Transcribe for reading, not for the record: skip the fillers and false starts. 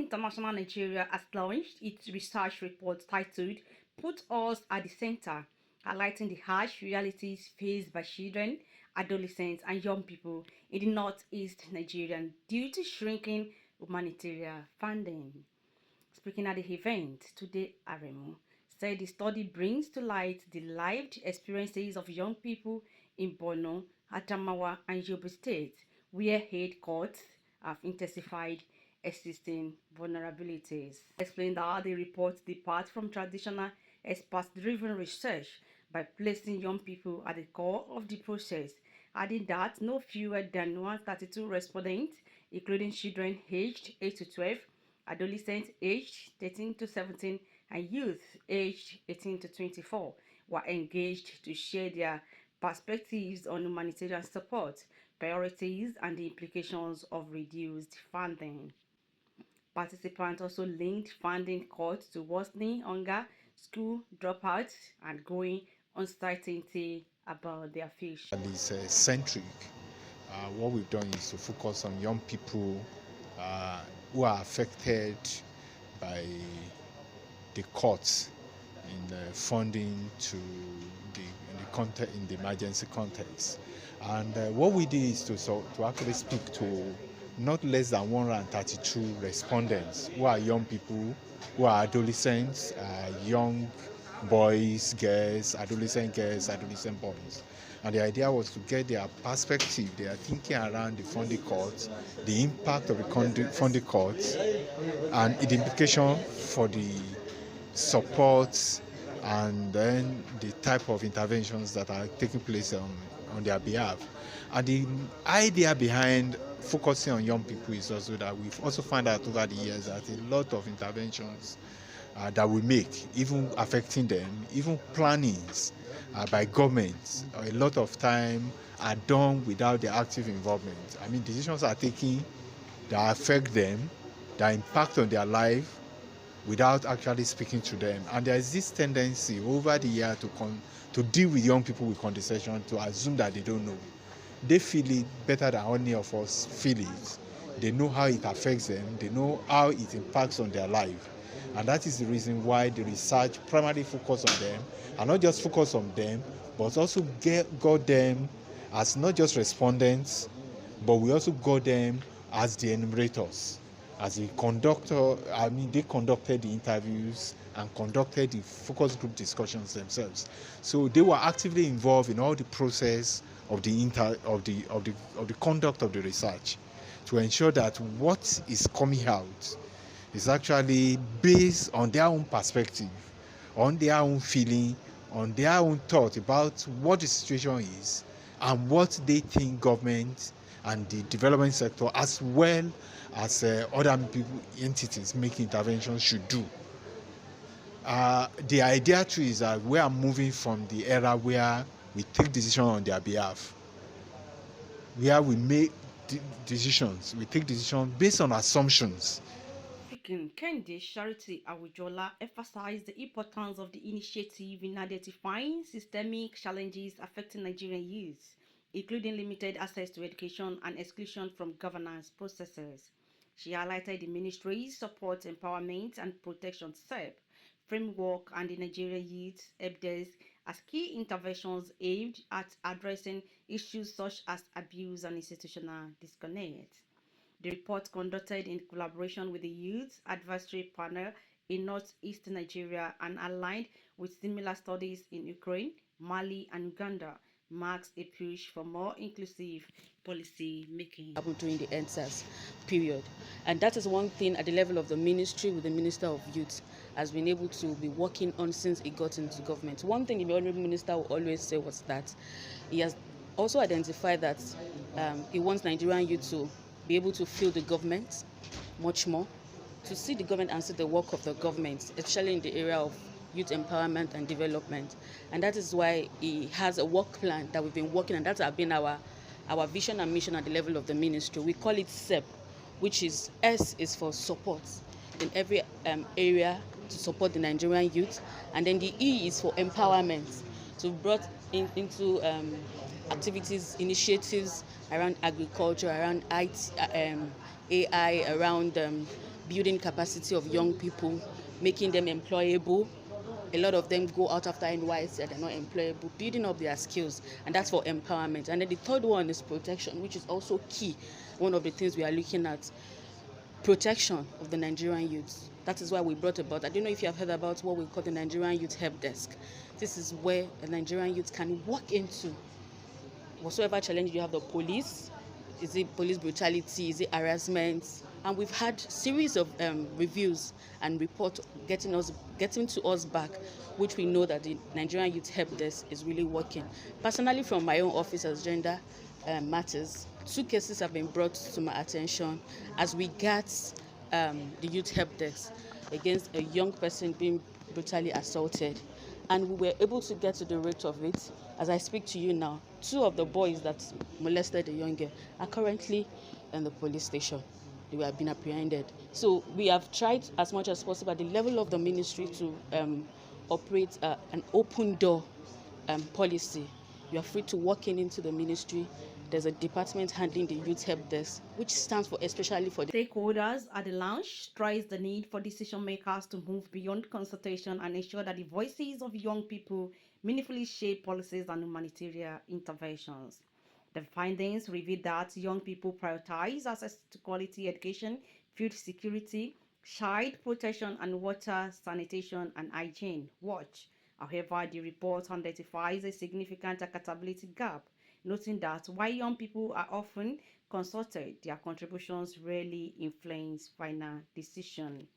International Nigeria has launched its research report titled Put Us at the Center, highlighting the harsh realities faced by children, adolescents, and young people in the northeast Nigerian due to shrinking humanitarian funding. Speaking at the event, today Aremu said the study brings to light the lived experiences of young people in Borno, Adamawa, and Yobe states, where aid cuts have intensified existing vulnerabilities. Explained how the report departs from traditional expert-driven research by placing young people at the core of the process, adding that no fewer than 132 respondents, including children aged 8 to 12, adolescents aged 13 to 17, and youth aged 18 to 24 were engaged to share their perspectives on humanitarian support, priorities, and the implications of reduced funding. Participants also linked funding cuts to worsening hunger, school dropouts, and growing uncertainty about their future. And it's centric. What we've done is to focus on young people who are affected by the cuts in funding to in the emergency context. And what we did is to actually speak to not less than 132 respondents who are young people, who are adolescents, young boys, girls, adolescent boys. And the idea was to get their perspective, their thinking around the funding cuts, the impact of the funding cuts, and the implication for the support and then the type of interventions that are taking place on their behalf. And the idea behind focusing on young people is also that we've also found out over the years that a lot of interventions that we make, even affecting them, even plannings by governments, a lot of time are done without their active involvement. I mean, decisions are taken that affect them, that impact on their life, without actually speaking to them. And there is this tendency over the year to deal with young people with condescension, to assume that they don't know. They feel it better than any of us feel it. They know how it affects them. They know how it impacts on their life. And that is the reason why the research primarily focus on them, and not just focus on them, but also got them as not just respondents, but we also got them as the enumerators. As a conductor, they conducted the interviews and conducted the focus group discussions themselves. So they were actively involved in all the process of the conduct of the research, to ensure that what is coming out is actually based on their own perspective, on their own feeling, on their own thought about what the situation is and what they think government and the development sector, as well as other people, entities making interventions, should do. The idea too is that we are moving from the era where we take decisions on their behalf, where we make decisions, we take decisions based on assumptions. Speaking, Kende Charity Awujola emphasized the importance of the initiative in identifying systemic challenges affecting Nigerian youth, including limited access to education and exclusion from governance processes. She highlighted the ministry's support, empowerment, and protection SEP framework and the Nigerian Youth Help Desk as key interventions aimed at addressing issues such as abuse and institutional disconnect. The report, conducted in collaboration with the Youth Advisory Panel in Northeast Nigeria and aligned with similar studies in Ukraine, Mali, and Uganda, marks a push for more inclusive policy making. During the NSAS period. And that is one thing at the level of the ministry, with the Minister of Youth has been able to be working on since he got into government. One thing the Honorable Minister will always say was that he has also identified that he wants Nigerian youth to be able to feel the government much more, to see the government and see the work of the government, especially in the area of youth empowerment and development. And that is why he has a work plan that we've been working on. That's been our vision and mission at the level of the ministry. We call it SEP, which is S is for support in every area to support the Nigerian youth, and then the E is for empowerment, to brought into activities, initiatives around agriculture, around IT, AI, around building capacity of young people, making them employable. A lot of them go out after NYC and they're not employable, building up their skills, and that's for empowerment. And then the third one is protection, which is also key. One of the things we are looking at, protection of the Nigerian youth. That is why we brought about, I don't know if you have heard about what we call the Nigerian Youth Help Desk. This is where a Nigerian youth can walk into whatsoever challenge you have, the police, is it police brutality, is it harassment, and we've had series of reviews and reports getting to us back, which we know that the Nigerian Youth Help Desk is really working. Personally, from my own office as gender matters, 2 cases have been brought to my attention as regards the Youth Help Desk against a young person being brutally assaulted, and we were able to get to the root of it. As I speak to you now, 2 of the boys that molested the young girl are currently in the police station. They have been apprehended. So we have tried as much as possible at the level of the ministry to operate an open door policy. You are free to walk into the ministry. There's a department handling the youth help desk, which stands for especially for the Stakeholders at the launch stressed the need for decision makers to move beyond consultation and ensure that the voices of young people meaningfully shape policies and humanitarian interventions. The findings revealed that young people prioritize access to quality education, food security, child protection, and water, sanitation, and hygiene. Watch. However, the report identifies a significant accountability gap, noting that while young people are often consulted, their contributions rarely influence final decision.